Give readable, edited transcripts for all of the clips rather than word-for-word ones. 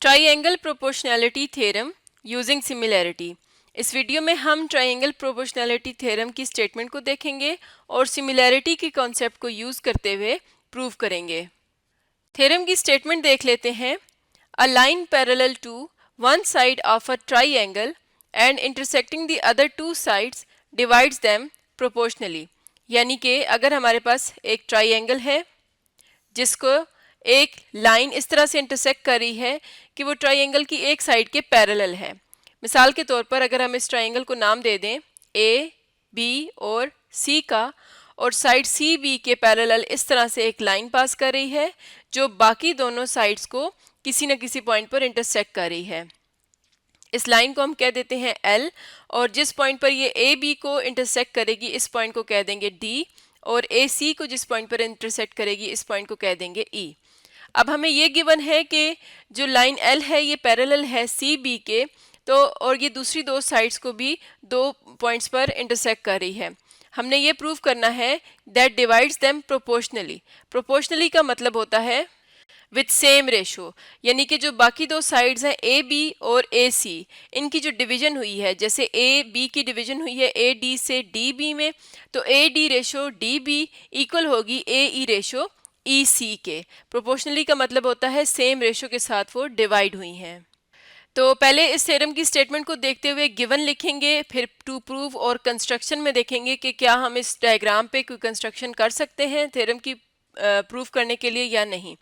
Triangle proportionality theorem using similarity. इस video में हम ट्राइएंगल प्रोपोर्शनैलिटी थ्योरम की स्टेटमेंट को देखेंगे और सिमिलैरिटी के कॉन्सेप्ट को यूज करते हुए प्रूव करेंगे। थ्योरम की स्टेटमेंट देख लेते हैं। A line parallel to one side of a triangle and intersecting the other two sides divides them proportionally. यानी कि अगर हमारे पास एक ट्राइएंगल है जिसको एक लाइन इस तरह से इंटरसेक्ट कर रही है कि वो ट्राइएंगल की एक साइड के पैरेलल है। मिसाल के तौर पर अगर हम इस ट्राइएंगल को नाम दे दें ए, बी और सी का, और साइड सी बी के पैरेलल इस तरह से एक लाइन पास कर रही है जो बाकी दोनों साइड्स को किसी न किसी पॉइंट पर इंटरसेक्ट कर रही है। इस लाइन को हम कह देते हैं एल, और जिस पॉइंट पर ये ए बी को इंटरसेक्ट करेगी इस पॉइंट को कह देंगे डी, और ए सी को जिस पॉइंट पर इंटरसेक्ट करेगी इस पॉइंट को कह देंगे ई। अब हमें ये गिवन है कि जो लाइन एल है ये पैरेलल है सी बी के, तो और ये दूसरी दो साइड्स को भी दो पॉइंट्स पर इंटरसेक्ट कर रही है। हमने ये प्रूव करना है that divides them proportionally. Proportionally का मतलब होता है विथ सेम रेशो, यानी कि जो बाकी दो साइड्स हैं ए बी और ए सी, इनकी जो डिवीजन हुई है, जैसे ए बी की डिवीजन हुई है ए डी से डी बी में, तो A D ratio D B equal होगी ए ई रेशो ई सी के। प्रोपोर्शनली का मतलब होता है सेम रेशो के साथ वो डिवाइड हुई हैं। तो पहले इस थ्योरम की स्टेटमेंट को देखते हुए गिवन लिखेंगे, फिर टू प्रूव और कंस्ट्रक्शन में देखेंगे कि क्या हम इस डायग्राम पे कोई कंस्ट्रक्शन कर सकते हैं थ्योरम की प्रूफ करने के लिए या नहीं।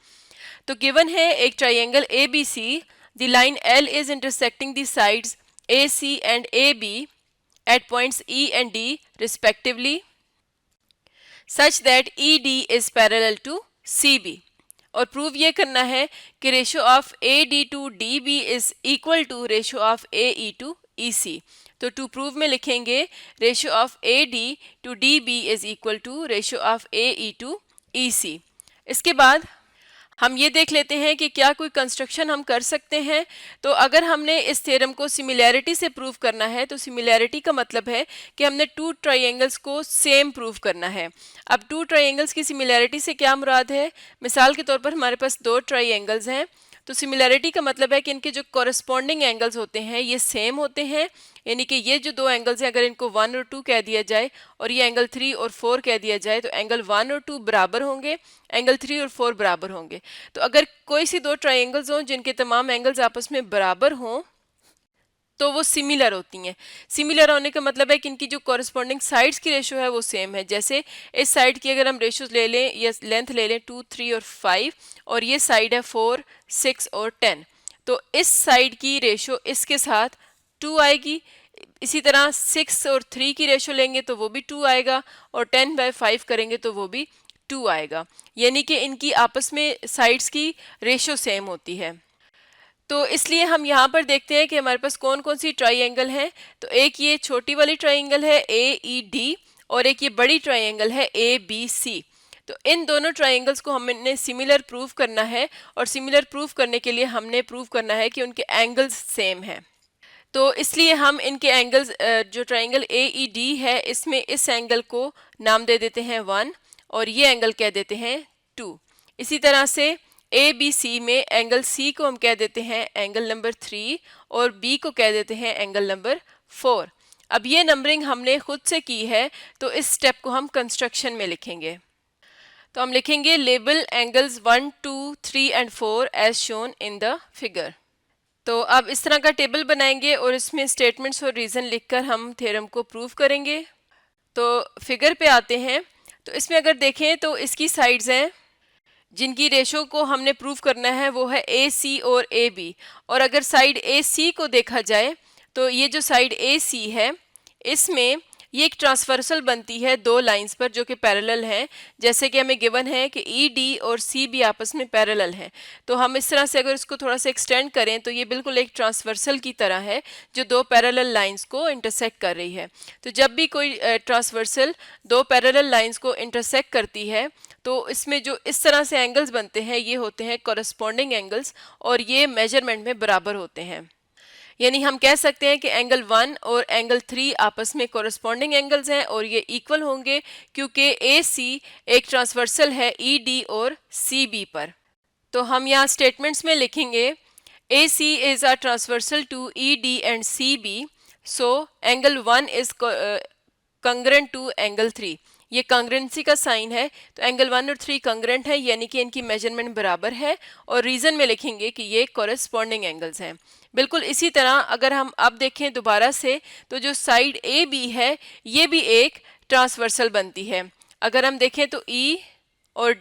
तो गिवन है एक triangle A B C, the line L is intersecting the sides A C and A B at points E and D respectively such that E D is parallel to C B. और prove ये करना है कि ratio of A D to D B is equal to ratio of A E to E C. तो to prove में लिखेंगे ratio of A D to D B is equal to ratio of A E to E C. इसके बाद हम ये देख लेते हैं कि क्या कोई कंस्ट्रक्शन हम कर सकते हैं। तो अगर हमने इस थ्योरम को सिमिलैरिटी से प्रूव करना है, तो सिमिलैरिटी का मतलब है कि हमने टू ट्राइएंगल्स को सेम प्रूव करना है। अब टू ट्राइएंगल्स की सिमिलैरिटी से क्या मुराद है? मिसाल के तौर पर हमारे पास दो ट्राइएंगल्स हैं, तो सिमिलैरिटी का मतलब है कि इनके जो कॉरस्पॉन्डिंग एंगल्स होते हैं ये सेम होते हैं। यानी कि ये जो दो एंगल्स हैं अगर इनको 1 और 2 कह दिया जाए और ये एंगल 3 और 4 कह दिया जाए, तो एंगल 1 और 2 बराबर होंगे, एंगल 3 और 4 बराबर होंगे। तो अगर कोई सी दो ट्राइएंगल्स हों जिनके तमाम एंगल्स आपस में बराबर हों तो वो सिमिलर होती हैं। सिमिलर होने का मतलब है कि इनकी जो कॉरस्पॉन्डिंग साइड्स की रेशो है वो सेम है। जैसे इस साइड की अगर हम रेशोज ले लें या लेंथ ले लें 2, 3 और 5, और ये साइड है 4, 6 और 10, तो इस साइड की रेशो इसके साथ 2 आएगी। इसी तरह 6 और 3 की रेशो लेंगे तो वो भी 2 आएगा, और 10/5 करेंगे तो वो भी 2 आएगा। यानी कि इनकी आपस में साइड्स की रेशो सेम होती है। तो इसलिए हम यहाँ पर देखते हैं कि हमारे पास कौन कौन सी ट्राइएंगल हैं। तो एक ये छोटी वाली ट्राइएंगल है ए ई डी, और एक ये बड़ी ट्राइएंगल है ए बी सी। तो इन दोनों ट्राइएंगल्स को हमने सिमिलर प्रूव करना है, और सिमिलर प्रूव करने के लिए हमने प्रूव करना है कि उनके एंगल्स सेम हैं। तो इसलिए हम इनके एंगल्स, जो ट्राइंगल ए ई डी है इसमें इस एंगल को नाम दे देते हैं 1 और ये एंगल कह देते हैं 2। इसी तरह से ए बी सी में एंगल सी को हम कह देते हैं एंगल नंबर 3 और बी को कह देते हैं एंगल नंबर 4। अब ये नंबरिंग हमने खुद से की है, तो इस स्टेप को हम कंस्ट्रक्शन में लिखेंगे। तो हम लिखेंगे label angles 1, 2, 3 and 4 as shown in the figure. तो अब इस तरह का टेबल बनाएंगे और इसमें स्टेटमेंट्स और रीज़न लिखकर हम थ्योरम को प्रूव करेंगे। तो फिगर पे आते हैं। तो इसमें अगर देखें तो इसकी साइड्स हैं जिनकी रेशो को हमने प्रूव करना है वो है ए सी और ए बी। और अगर साइड ए सी को देखा जाए तो ये जो साइड ए सी है इसमें ये एक ट्रांसवर्सल बनती है दो लाइंस पर जो कि पैरेलल हैं। जैसे कि हमें गिवन है कि ई डी और सी बी आपस में पैरेलल हैं, तो हम इस तरह से अगर इसको थोड़ा सा एक्सटेंड करें तो ये बिल्कुल एक ट्रांसवर्सल की तरह है जो दो पैरेलल लाइंस को इंटरसेक्ट कर रही है। तो जब भी कोई ट्रांसवर्सल दो पैरेलल लाइंस को इंटरसेक्ट करती है तो इसमें जो इस तरह से एंगल्स बनते हैं ये होते हैं कॉरस्पॉन्डिंग एंगल्स, और ये मेजरमेंट में बराबर होते हैं। यानी हम कह सकते हैं कि एंगल 1 और एंगल 3 आपस में कॉरस्पॉन्डिंग एंगल्स हैं और ये इक्वल होंगे क्योंकि ए सी एक ट्रांसवर्सल है ई डी और सी बी पर। तो हम यहाँ स्टेटमेंट्स में लिखेंगे AC is a transversal to ED and CB, so angle 1 is congruent to angle 3. ये कंग्रेंसी का साइन है, तो एंगल 1 और 3 कंग्रेंट है, यानी कि इनकी मेजरमेंट बराबर है, और रीज़न में लिखेंगे कि ये कॉरेस्पॉन्डिंग एंगल्स हैं। बिल्कुल इसी तरह अगर हम अब देखें दोबारा से, तो जो साइड ए बी है ये भी एक ट्रांसवर्सल बनती है। अगर हम देखें तो ई और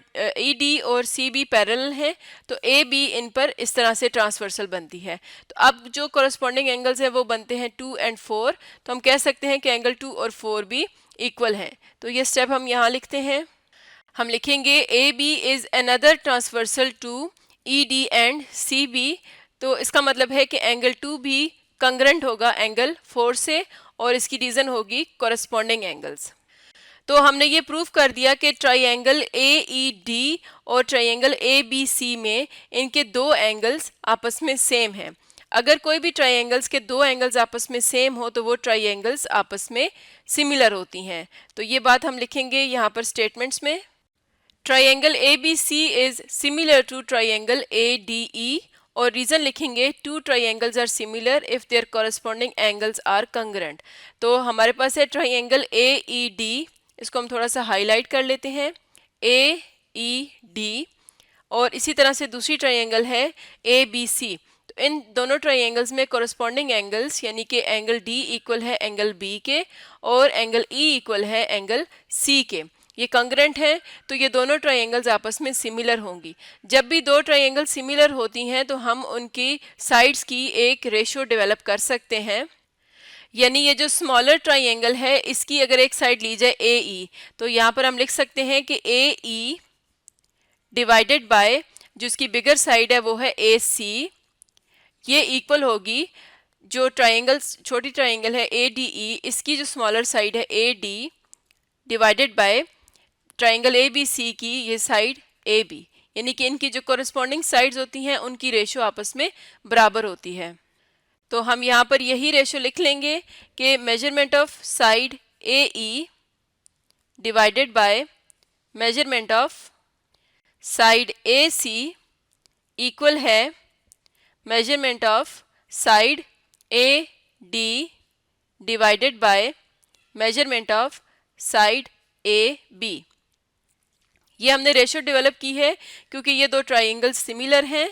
डी और सी बी पैरेलल हैं, तो ए बी इन पर इस तरह से ट्रांसवर्सल बनती है। तो अब जो कॉरेस्पॉन्डिंग एंगल्स हैं वो बनते हैं 2 और 4, तो हम कह सकते हैं कि एंगल 2 और 4 भी इक्वल हैं। तो ये स्टेप हम यहाँ लिखते हैं। हम लिखेंगे A B is another transversal to E D and C B, तो इसका मतलब है कि एंगल 2 भी कंग्रेंट होगा एंगल 4 से, और इसकी रीज़न होगी कॉरेस्पॉन्डिंग एंगल्स। तो हमने ये प्रूफ कर दिया कि ट्राइंगल ए ई डी और ट्राइंगल ए बी सी में इनके दो एंगल्स आपस में सेम हैं। अगर कोई भी ट्राइंगल्स के दो एंगल्स आपस में सेम हो तो वो ट्राइंगल्स आपस में सिमिलर होती हैं। तो ये बात हम लिखेंगे यहाँ पर स्टेटमेंट्स में। Triangle A B C is similar to triangle A D E, और रीज़न लिखेंगे two triangles are similar if their corresponding angles are congruent. तो हमारे पास है ट्राइंगल ए ई डी, इसको हम थोड़ा सा हाईलाइट कर लेते हैं, ए ई डी, और इसी तरह से दूसरी ट्राइंगल है ए बी सी। तो इन दोनों ट्राइंगल्स में कॉरेस्पॉन्डिंग एंगल्स यानी कि एंगल डी इक्वल है एंगल बी के, और एंगल ई इक्वल है एंगल सी के। ये कंग्रेंट हैं, तो ये दोनों ट्राइंगल्स आपस में सिमिलर होंगी। जब भी दो ट्राइंगल सिमिलर होती हैं तो हम उनकी साइड्स की एक रेशो डेवलप कर सकते हैं। यानी ये जो स्मॉलर ट्राइंगल है इसकी अगर एक साइड ली जाए ए ई, तो यहाँ पर हम लिख सकते हैं कि ए ई डिवाइडेड बाय जो इसकी बिगर साइड है वो है ए सी, ये इक्वल होगी जो ट्राइंगल्स छोटी ट्राइंगल है ए डी ई, इसकी जो स्मॉलर साइड है A D divided by triangle A B C की ये साइड ए बी, यानी कि इनकी जो कॉरेस्पॉन्डिंग साइड्स होती हैं उनकी रेशो आपस में बराबर होती है। तो हम यहाँ पर यही रेशो लिख लेंगे कि measurement of side A E divided by measurement of side A C equal है measurement of side A D divided by measurement of side A B. ये हमने रेशो डेवलप की है क्योंकि ये दो ट्राइंगल्स सिमिलर हैं,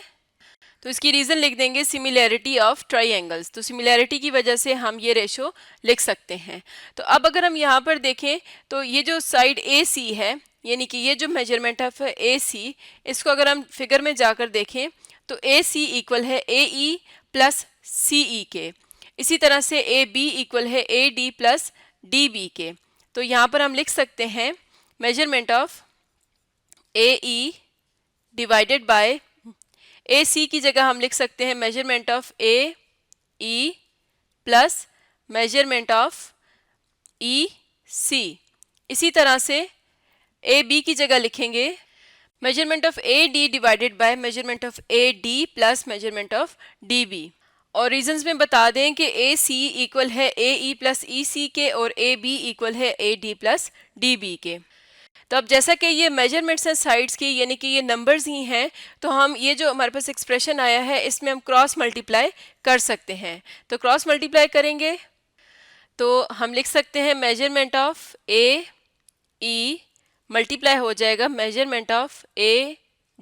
तो इसकी रीज़न लिख देंगे सिमिलैरिटी ऑफ ट्राइंगल्स। तो सिमिलैरिटी की वजह से हम ये रेशो लिख सकते हैं। तो अब अगर हम यहाँ पर देखें तो ये जो साइड ए सी है, यानी कि ये जो मेजरमेंट ऑफ ए सी, इसको अगर हम फिगर में जाकर देखें तो ए सी इक्वल है ए ई प्लस सी ई के। इसी तरह से ए बी इक्वल है A D plus D B के। तो यहाँ पर हम लिख सकते हैं measurement of A E divided by A C की जगह हम लिख सकते हैं measurement of A E plus measurement of E C. इसी तरह से ए बी की जगह लिखेंगे measurement of A D divided by measurement of A D plus measurement of D B. और रीजंस में बता दें कि ए सी इक्वल है ए ई प्लस ई सी के, और ए बी इक्वल है A D plus D B के। तो अब जैसा कि ये मेजरमेंट्स हैं साइड्स की, यानी कि ये नंबर्स ही हैं, तो हम ये जो हमारे पास एक्सप्रेशन आया है इसमें हम क्रॉस मल्टीप्लाई कर सकते हैं। तो क्रॉस मल्टीप्लाई करेंगे तो हम लिख सकते हैं measurement of A E multiply हो जाएगा measurement of A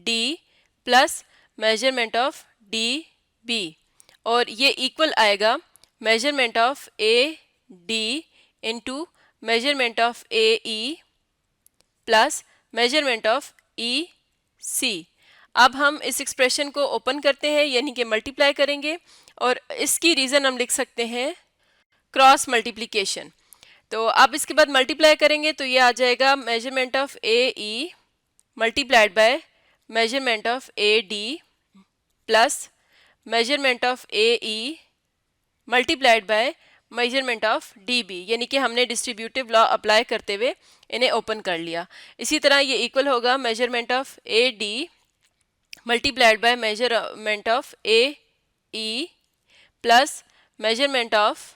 D plus measurement of D B, और ये इक्वल आएगा measurement of A D into measurement of A E plus measurement of E C. अब हम इस एक्सप्रेशन को ओपन करते हैं, यानी कि मल्टीप्लाई करेंगे, और इसकी रीज़न हम लिख सकते हैं क्रॉस मल्टीप्लिकेशन। तो अब इसके बाद मल्टीप्लाई करेंगे तो ये आ जाएगा measurement of A E multiplied by measurement of A D plus measurement of A E multiplied by measurement of D B, यानी कि हमने डिस्ट्रीब्यूटिव लॉ अप्लाई करते हुए इन्हें ओपन कर लिया। इसी तरह ये इक्वल होगा measurement of A D multiplied by measurement of A E plus measurement of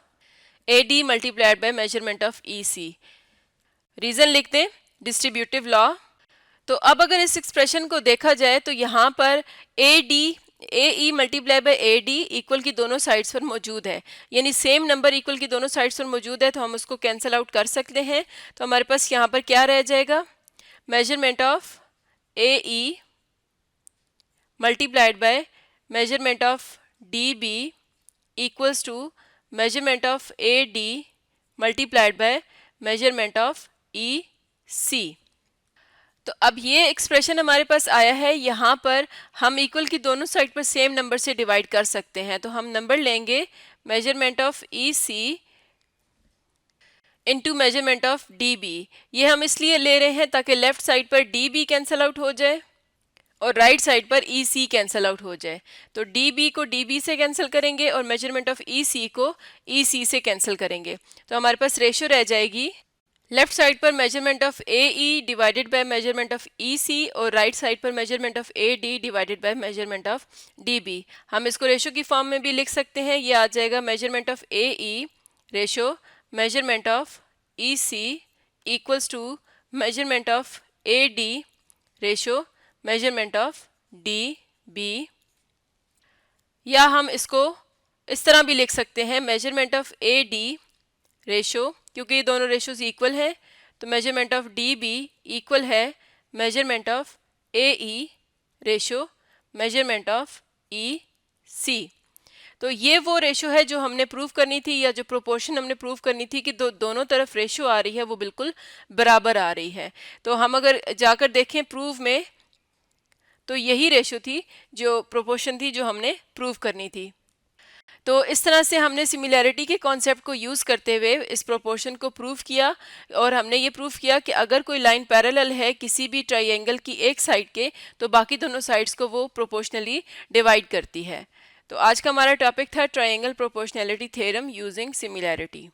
A D multiplied by measurement of E C. Reason लिख दें डिस्ट्रीब्यूटिव लॉ। तो अब अगर इस एक्सप्रेशन को देखा जाए तो यहाँ पर A D A E multiply by A D equal की दोनों साइड्स पर मौजूद है, यानी सेम नंबर इक्वल की दोनों साइड्स पर मौजूद है, तो हम उसको कैंसिल आउट कर सकते हैं। तो हमारे पास यहाँ पर क्या रह जाएगा, measurement of A E multiplied by measurement of D B equals to measurement of A D multiplied by measurement of E C. तो अब ये एक्सप्रेशन हमारे पास आया है, यहाँ पर हम इक्वल की दोनों साइड पर सेम नंबर से डिवाइड कर सकते हैं। तो हम नंबर लेंगे measurement of E C into measurement of D B. ये हम इसलिए ले रहे हैं ताकि लेफ्ट साइड पर डी बी कैंसिल आउट हो जाए और राइट साइड पर ई सी कैंसिल आउट हो जाए। तो डी बी को डी बी से कैंसिल करेंगे और मेजरमेंट ऑफ ई सी को ई सी से कैंसिल करेंगे। तो हमारे पास रेशो रह जाएगी लेफ्ट साइड पर measurement of A E divided by measurement of E C और राइट साइड पर measurement of A D divided by measurement of D B. हम इसको रेशो की फॉर्म में भी लिख सकते हैं, ये आ जाएगा measurement of A E ratio measurement of E C equals to measurement of A D ratio measurement of D B. या हम इसको इस तरह भी लिख सकते हैं, measurement of A D ratio, क्योंकि ये दोनों रेशोज इक्वल है, तो measurement of D B equal है measurement of A E ratio measurement of E C. तो ये वो रेशो है जो हमने प्रूव करनी थी, या जो प्रोपोर्शन हमने प्रूव करनी थी कि दोनों तरफ रेशो आ रही है वो बिल्कुल बराबर आ रही है। तो हम अगर जाकर देखें प्रूव में, तो यही रेशो थी जो प्रोपोर्शन थी जो हमने प्रूव करनी थी। तो इस तरह से हमने सिमिलैरिटी के कॉन्सेप्ट को यूज़ करते हुए इस प्रोपोर्शन को प्रूव किया, और हमने ये प्रूव किया कि अगर कोई लाइन पैरेलल है किसी भी ट्राइंगल की एक साइड के, तो बाकी दोनों साइड्स को वो प्रोपोर्शनली डिवाइड करती है। तो आज का हमारा टॉपिक था triangle proportionality theorem using similarity.